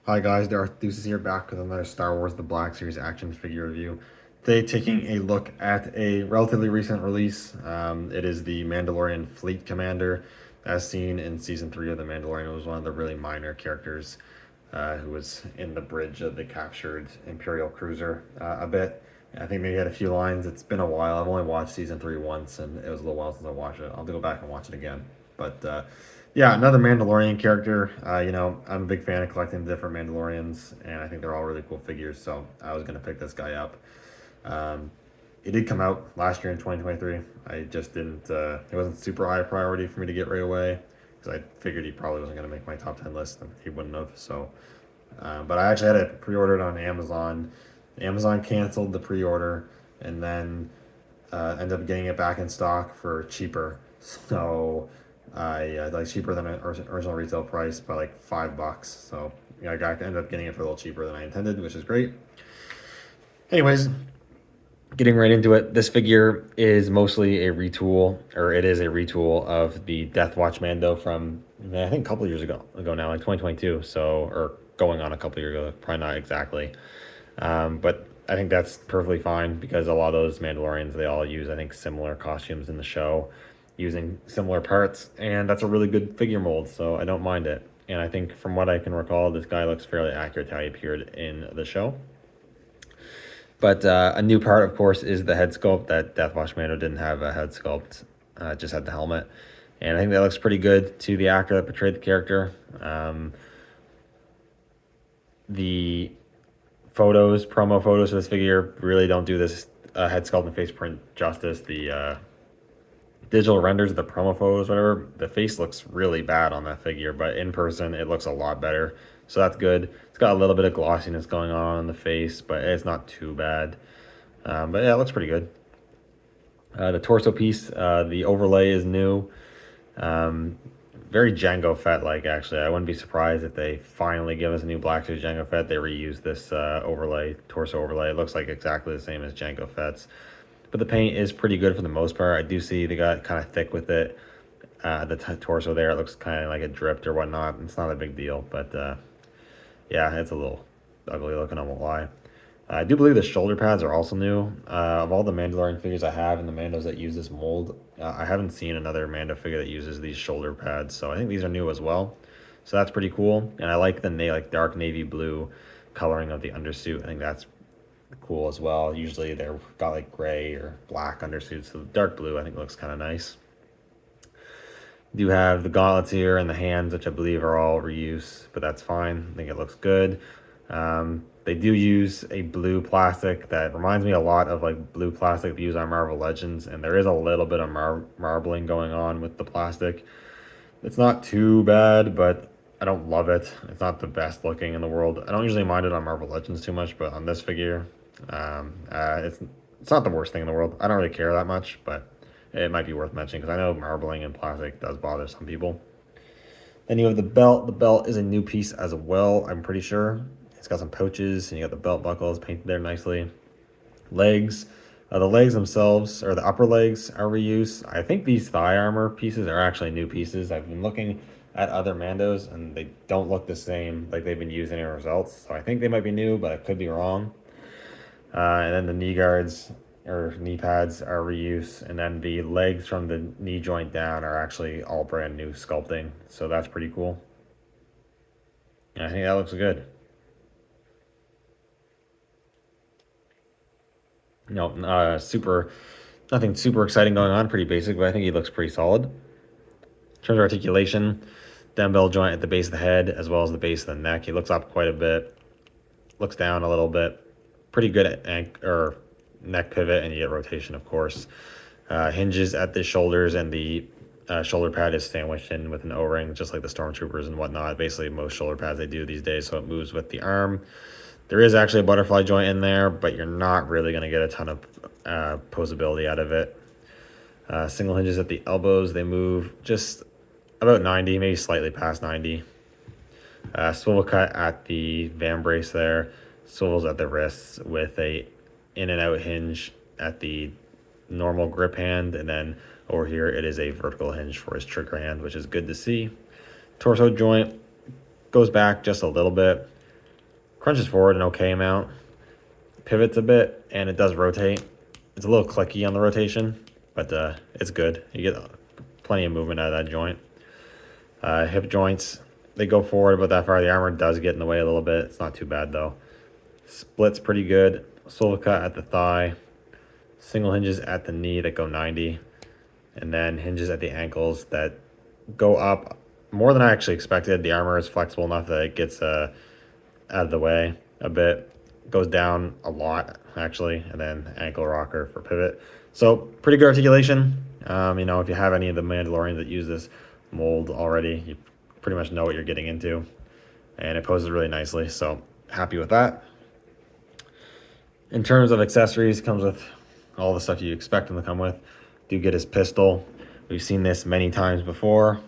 Hi guys, Darth Deuces here, back with another Star Wars The Black Series action figure review. Today taking a look at a relatively recent release. It is the Mandalorian Fleet Commander, as seen in Season 3 of The Mandalorian. It was one of the really minor characters who was in the bridge of the captured Imperial cruiser a bit. I think maybe he had a few lines. It's been a while. I've only watched Season 3 once, and it was a little while since I watched it. I'll have to go back and watch it again. But yeah, another Mandalorian character. I'm a big fan of collecting different Mandalorians, and I think they're all really cool figures. So I was gonna pick this guy up. Um, it did come out last year in 2023. I just didn't. It wasn't super high priority for me to get right away because I figured he probably wasn't gonna make my top 10 list, and he wouldn't have. So, but I actually had it pre-ordered on Amazon. Amazon canceled the pre-order, and then ended up getting it back in stock for cheaper. So I like cheaper than original retail price by like $5. So yeah, I ended up getting it for a little cheaper than I intended, which is great. Anyways, getting right into it, this figure is mostly a retool, or it is a retool of the Death Watch Mando from I think a couple years ago now, like 2022. So or going on a couple years ago, probably not exactly. But I think that's perfectly fine because a lot of those Mandalorians, they all use, I think, similar costumes in the show using similar parts. And that's a really good figure mold, so I don't mind it. And I think from what I can recall, this guy looks fairly accurate to how he appeared in the show. But a new part, of course, is the head sculpt. That Death Watch Mando didn't have a head sculpt, just had the helmet. And I think that looks pretty good to the actor that portrayed the character. The promo photos for this figure really don't do this head sculpt and face print justice. The digital renders of the promo photos, whatever, the face looks really bad on that figure, but in person it looks a lot better. So that's good. It's got a little bit of glossiness going on the face, but it's not too bad. But yeah, it looks pretty good. The torso piece, the overlay is new. Very Jango Fett like, actually. I wouldn't be surprised if they finally give us a new Black Series Jango Fett. They reuse this torso overlay. It looks like exactly the same as Jango Fett's. But the paint is pretty good for the most part. I do see they got kind of thick with it. The torso there, it looks kind of like it dripped or whatnot. It's not a big deal, but yeah, it's a little ugly looking, I won't lie. I do believe the shoulder pads are also new. Of all the Mandalorian figures I have and the Mandos that use this mold, I haven't seen another Mando figure that uses these shoulder pads. So I think these are new as well. So that's pretty cool. And I like the dark navy blue coloring of the undersuit. I think that's cool as well. Usually they're got like gray or black undersuits. So the dark blue I think looks kind of nice. Do have the gauntlets here and the hands, which I believe are all reuse, but that's fine. I think it looks good. They do use a blue plastic that reminds me a lot of like blue plastic they use on Marvel Legends, and there is a little bit of marbling going on with the plastic. It's not too bad, but I don't love it. It's not the best looking in the world. I don't usually mind it on Marvel Legends too much, but on this figure, it's not the worst thing in the world. I don't really care that much, but it might be worth mentioning because I know marbling and plastic does bother some people. Then you have the belt. The belt is a new piece as well, I'm pretty sure. It's got some pouches, and you got the belt buckles painted there nicely. Legs. The legs themselves, or the upper legs, are reuse. I think these thigh armor pieces are actually new pieces. I've been looking at other Mandos, and they don't look the same like they've been used anywhere else. So I think they might be new, but I could be wrong. And then the knee guards, or knee pads, are reuse. And then the legs from the knee joint down are actually all brand new sculpting. So that's pretty cool. And I think that looks good. No, nothing super exciting going on. Pretty basic, but I think he looks pretty solid. In terms of articulation, dumbbell joint at the base of the head as well as the base of the neck. He looks up quite a bit, looks down a little bit. Pretty good at neck pivot, and you get rotation, of course. Hinges at the shoulders, and the shoulder pad is sandwiched in with an O-ring, just like the Stormtroopers and whatnot. Basically, most shoulder pads they do these days, so it moves with the arm. There is actually a butterfly joint in there, but you're not really going to get a ton of posability out of it. Single hinges at the elbows. They move just about 90, maybe slightly past 90. Swivel cut at the van brace there. Swivels at the wrists with a in and out hinge at the normal grip hand. And then over here, it is a vertical hinge for his trigger hand, which is good to see. Torso joint goes back just a little bit. crunches forward an okay amount, pivots a bit, and it does rotate. It's a little clicky on the rotation, but it's good. You get plenty of movement out of that joint. Hip joints, they go forward about that far. The armor does get in the way a little bit. It's not too bad though. Split's pretty good. Sole cut at the thigh. Single hinges at the knee that go 90. And then hinges at the ankles that go up more than I actually expected. The armor is flexible enough that it gets out of the way a bit. Goes down a lot actually, and then ankle rocker for pivot. So pretty good articulation. You know, if you have any of the Mandalorians that use this mold already, you pretty much know what you're getting into, and it poses really nicely. So happy with that. In terms of accessories, comes with all the stuff you expect them to come with. Do get his pistol. We've seen this many times before.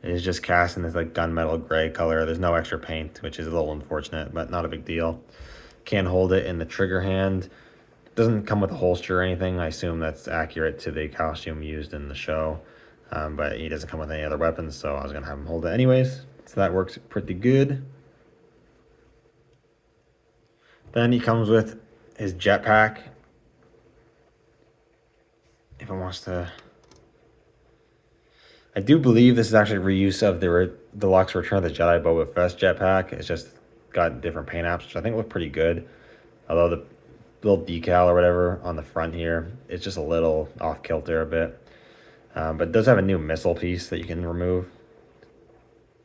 It is just cast in this like gunmetal gray color. There's no extra paint, which is a little unfortunate, but not a big deal. Can hold it in the trigger hand. Doesn't come with a holster or anything. I assume that's accurate to the costume used in the show, but he doesn't come with any other weapons, so I was gonna have him hold it anyways. So that works pretty good. Then he comes with his jetpack. If it wants to, I do believe this is actually reuse of the deluxe Return of the Jedi Boba Fett jetpack. It's just got different paint apps, which I think look pretty good. Although the little decal or whatever on the front here, it's just a little off kilter a bit. But it does have a new missile piece that you can remove.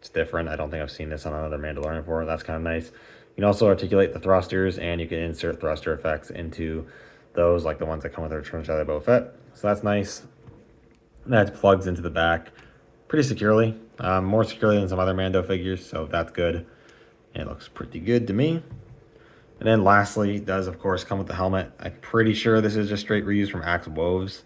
It's different. I don't think I've seen this on another Mandalorian before. That's kind of nice. You can also articulate the thrusters, and you can insert thruster effects into those, like the ones that come with the Return of the Jedi Boba Fett. So that's nice. And that plugs into the back pretty securely. More securely than some other Mando figures, so that's good. It looks pretty good to me. And then lastly, it does of course come with the helmet. I'm pretty sure this is just straight reused from Axe Woves,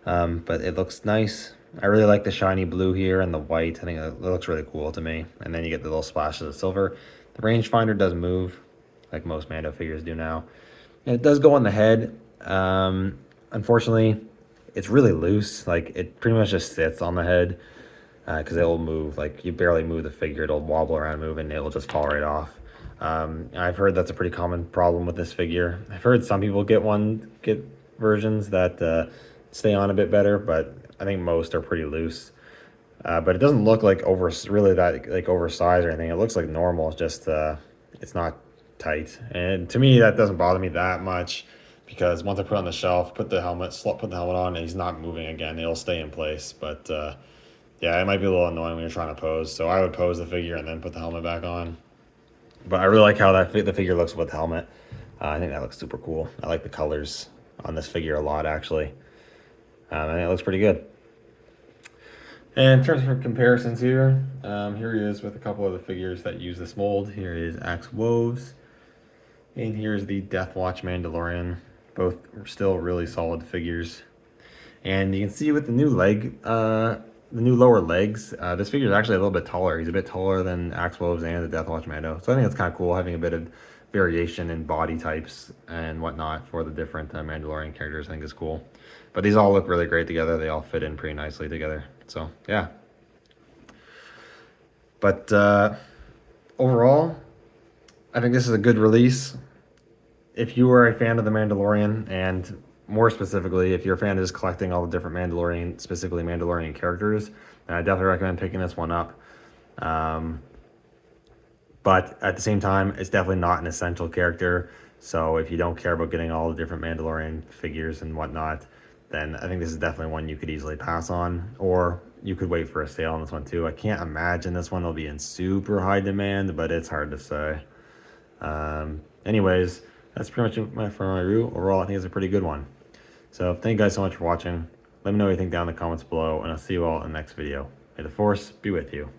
but it looks nice. I really like the shiny blue here and the white. I think it looks really cool to me. And then you get the little splashes of silver. The rangefinder does move, like most Mando figures do now. And it does go on the head. Unfortunately, it's really loose. Like it pretty much just sits on the head because it will move. Like you barely move the figure. It'll wobble around, move, and it'll just fall right off. I've heard that's a pretty common problem with this figure. I've heard some people get versions that stay on a bit better, but I think most are pretty loose. But it doesn't look like really that like oversized or anything. It looks like normal. It's just it's not tight, and to me that doesn't bother me that much because once I put it on the shelf, put the helmet on, and he's not moving again. It'll stay in place. But yeah, it might be a little annoying when you're trying to pose. So I would pose the figure and then put the helmet back on. But I really like how the figure looks with the helmet. I think that looks super cool. I like the colors on this figure a lot, actually. I think it looks pretty good. And in terms of comparisons here, here he is with a couple of the figures that use this mold. Here is Axe Woves, and here's the Death Watch Mandalorian. Both are still really solid figures. And you can see with the new lower legs, this figure is actually a little bit taller. He's a bit taller than Axe Woves and the Death Watch Mando. So I think it's kind of cool having a bit of variation in body types and whatnot for the different Mandalorian characters. I think is cool. But these all look really great together. They all fit in pretty nicely together. So yeah. But overall, I think this is a good release. If you are a fan of the Mandalorian, and more specifically, if you're a fan of just collecting all the different Mandalorian, specifically Mandalorian characters, I definitely recommend picking this one up. But at the same time, it's definitely not an essential character. So if you don't care about getting all the different Mandalorian figures and whatnot, then I think this is definitely one you could easily pass on, or you could wait for a sale on this one too. I can't imagine this one will be in super high demand, but it's hard to say. Anyways, that's pretty much it for my review. Overall, I think it's a pretty good one. So thank you guys so much for watching. Let me know what you think down in the comments below, and I'll see you all in the next video. May the Force be with you.